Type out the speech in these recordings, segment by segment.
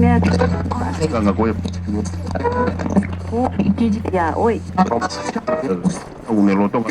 Ganga Goya. Ya, oi. Un eloto.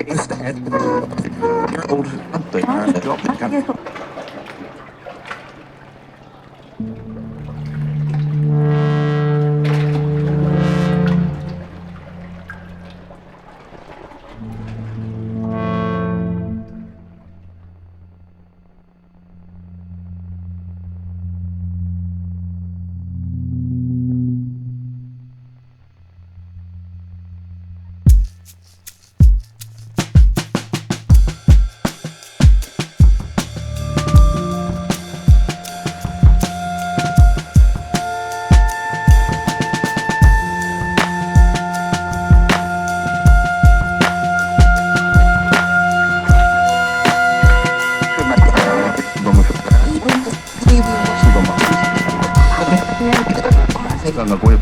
Ganga Goya.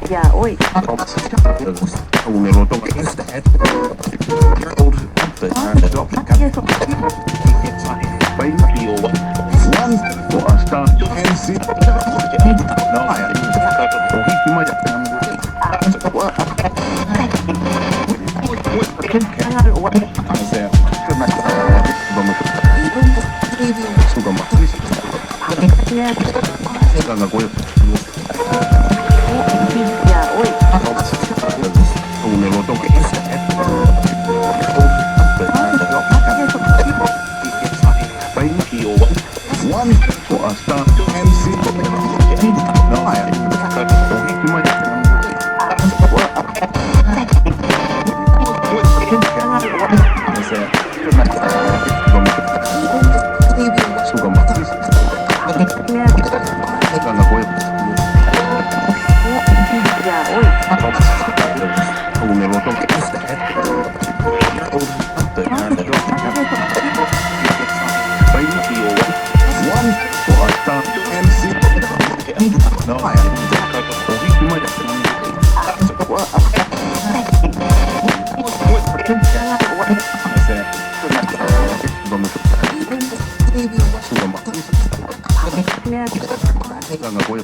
Ya, oi. Un eloto. Ganga Goya. Ya, oi. Un eloto. Ganga Goya. Ya, oi. Un eloto. Ganga Goya.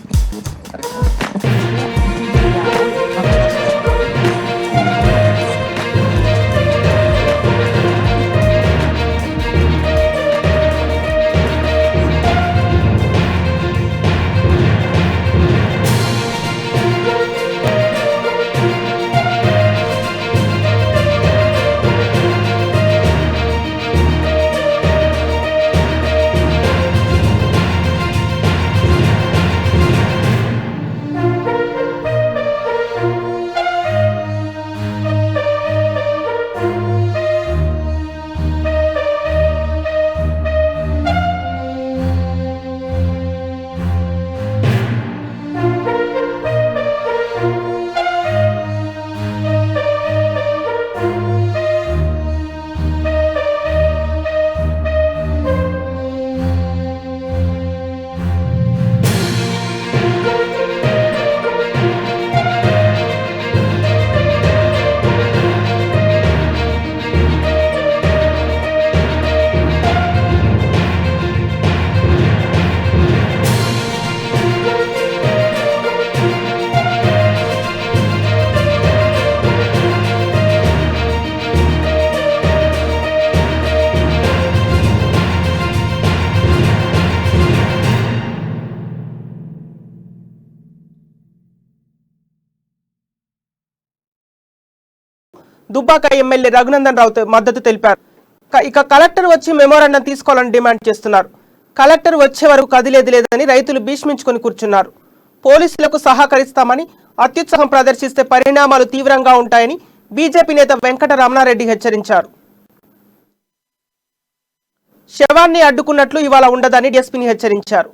Dubbaka MLA Raghunandan Rao మద్దతు తెలిపారు. ఇక collector వచ్చి memorandum తీసుకోవాలని demand చేస్తున్నారు. Collector వచ్చే వరకు కదిలేది లేదని రైతులు భీష్మించుకొని కూర్చున్నారు. పోలీసులకు సహకరిస్తామని అత్యుత్సాహం ప్రదర్శిస్తే పరిణామాలు తీవ్రంగా ఉంటాయని బీజేపీ నేత వెంకట రమణారెడ్డి హెచ్చరించారు. శవాన్ని అడ్డుకున్నట్లు ఇవాళ ఉండదని డీఎస్పీని హెచ్చరించారు.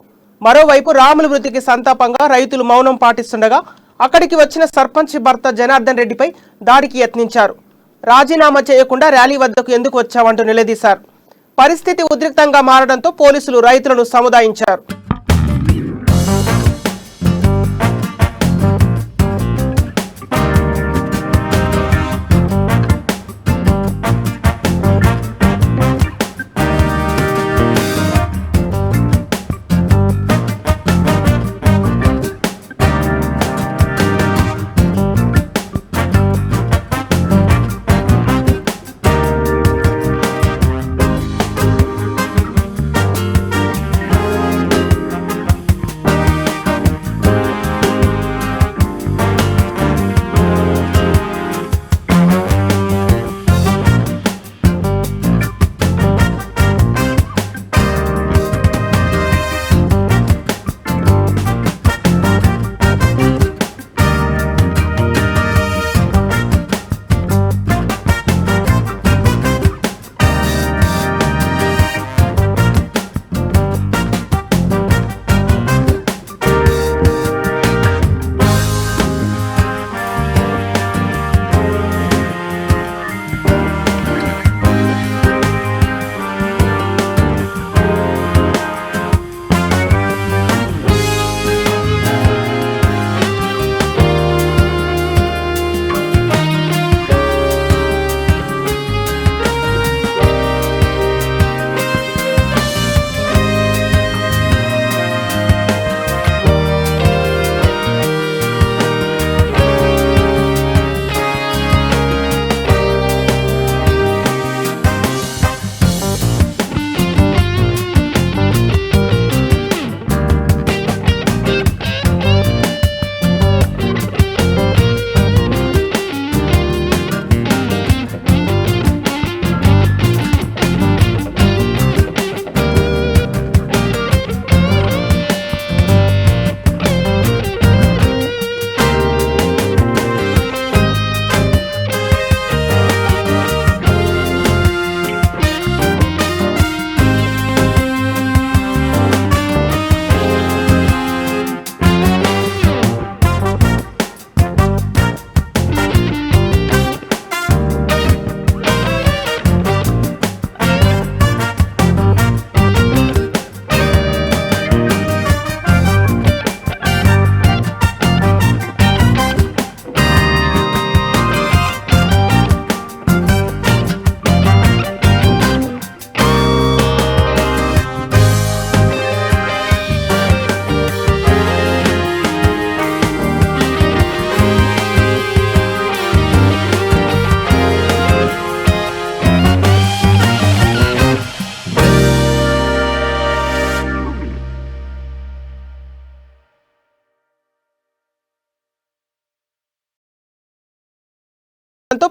మరోవైపు రాముల మృతికి సంతాపంగా రైతులు మౌనం పాటిస్తుండగా అక్కడికి వచ్చిన సర్పంచ్ భర్త జనార్దన్ రెడ్డిపై దాడికి యత్నించారు. రాజీనామా చేయకుండా ర్యాలీ వద్దకు ఎందుకు వచ్చావంటూ నిలదీశారు. పరిస్థితి ఉద్రిక్తంగా మారడంతో పోలీసులు రైతులను సముదాయించారు.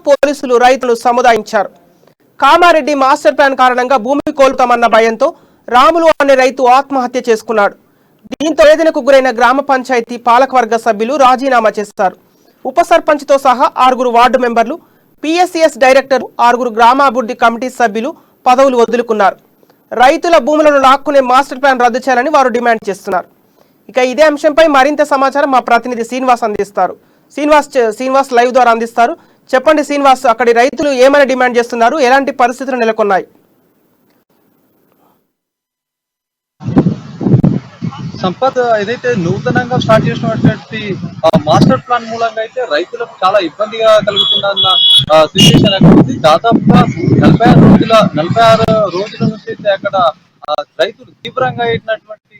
పోలీసులు రైతులు సముదాయించారు. కామారెడ్డి మాస్టర్ ప్లాన్ కారణంగా భూమి కోల్పోతామన్న భయంతో రాములు అనే రైతు ఆత్మహత్య చేసుకున్నాడు. దీంతో వేదనకు గురైన గ్రామ పంచాయతీ పాలకవర్గ సభ్యులు రాజీనామా చేస్తారు. ఉప సర్పంచ్తో సహా 6 వార్డు మెంబర్లు, పిఎస్సిఎస్ డైరెక్టర్, 6 గ్రామాభివృద్ధి కమిటీ సభ్యులు పదవులు వదులుకున్నారు. రైతుల భూములను లాక్కునే మాస్టర్ ప్లాన్ రద్దు చేయాలని వారు డిమాండ్ చేస్తున్నారు. ఇక ఇదే అంశంపై మరింత సమాచారం మా ప్రతినిధి శ్రీనివాస్ అందిస్తారు. శ్రీనివాస్ లైవ్ ద్వారా అందిస్తారు. చెప్పండి శ్రీనివాస్, అక్కడి రైతులు ఏమైనా డిమాండ్ చేస్తున్నారు, ఎలాంటి పరిస్థితులు నెలకొన్నాయి? సంపత్, ఏదైతే నూతనంగా స్టార్ట్ చేసినటువంటి మాస్టర్ ప్లాన్ మూలంగా అయితే రైతులకు చాలా ఇబ్బందిగా కలుగుతుందన్న సిచ్యువేషన్ అక్కడ ఉంది. దాదాపుగా 46 రోజుల నుంచి అయితే అక్కడ రైతులు తీవ్రంగా అయినటువంటి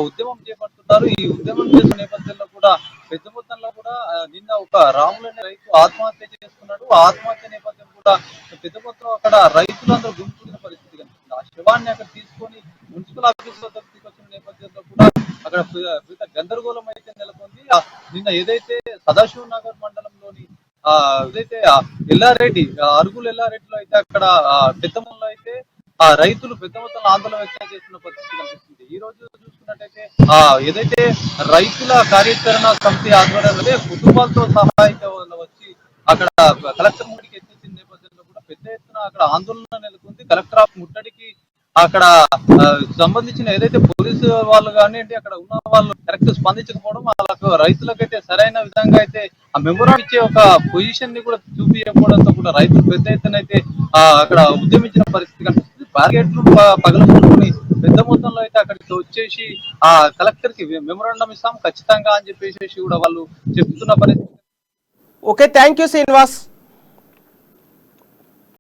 ఉద్యమం చేపడుతున్నారు. ఈ ఉద్యమం చేసిన నేపథ్యంలో కూడా పెద్ద మొత్తంలో కూడా నిన్న ఒక రాములనే రైతు ఆత్మహత్య చేసుకున్నాడు. ఆత్మహత్య నేపథ్యం కూడా పెద్ద మొత్తం అక్కడ రైతులందరూ గుంపుకున్న పరిస్థితి కనిపిస్తుంది. ఆ శవాన్ని అక్కడ తీసుకొని మున్సిపల్ ఆఫీస్ వద్ద తీసుకొచ్చిన నేపథ్యంలో కూడా అక్కడ గందరగోళం అయితే నెలకొంది. నిన్న ఏదైతే సదాశివ నగర్ మండలంలోని ఏదైతే ఎల్లారెడ్డి అరుగులు ఎల్లారెడ్డిలో అయితే అక్కడ పెద్ద మొత్తంలో అయితే రైతులు పెద్ద మొత్తంలో ఆందోళన వ్యక్తం చేస్తున్న పరిస్థితి కనిపిస్తుంది. ఈ రోజు చూసుకున్నట్టయితే ఏదైతే రైతుల కార్యాచరణ సమితి ఆధ్వర్యంలో కుటుంబాలతో సహాయంగా వచ్చి అక్కడ కలెక్టర్ ముట్టడికి ఎత్తించిన నేపథ్యంలో కూడా పెద్ద ఎత్తున అక్కడ ఆందోళన నెలకొంది. కలెక్టర్ ఆఫ్ ముట్టడికి అక్కడ సంబంధించిన ఏదైతే పోలీసు వాళ్ళు కానివ్వండి, అక్కడ ఉన్న వాళ్ళు కరెక్ట్ స్పందించకపోవడం, వాళ్ళకు రైతులకైతే సరైన విధంగా అయితే ఆ మెమోరాండం ఇచ్చే ఒక పొజిషన్ ని కూడా చూపించకపోవడంతో కూడా రైతులు పెద్ద ఎత్తున అయితే అక్కడ ఉద్యమించిన పరిస్థితి కనిపిస్తుంది. బ్యారికేడ్లు పగలగొట్టుకుని పెద్ద మొత్తంలో అయితే అక్కడికి వచ్చేసి ఆ కలెక్టర్ కి మెమోరాండం ఇస్తాం ఖచ్చితంగా అని చెప్పేసి కూడా వాళ్ళు చెప్తున్న పరిస్థితి. Okay, thank you Srinivas.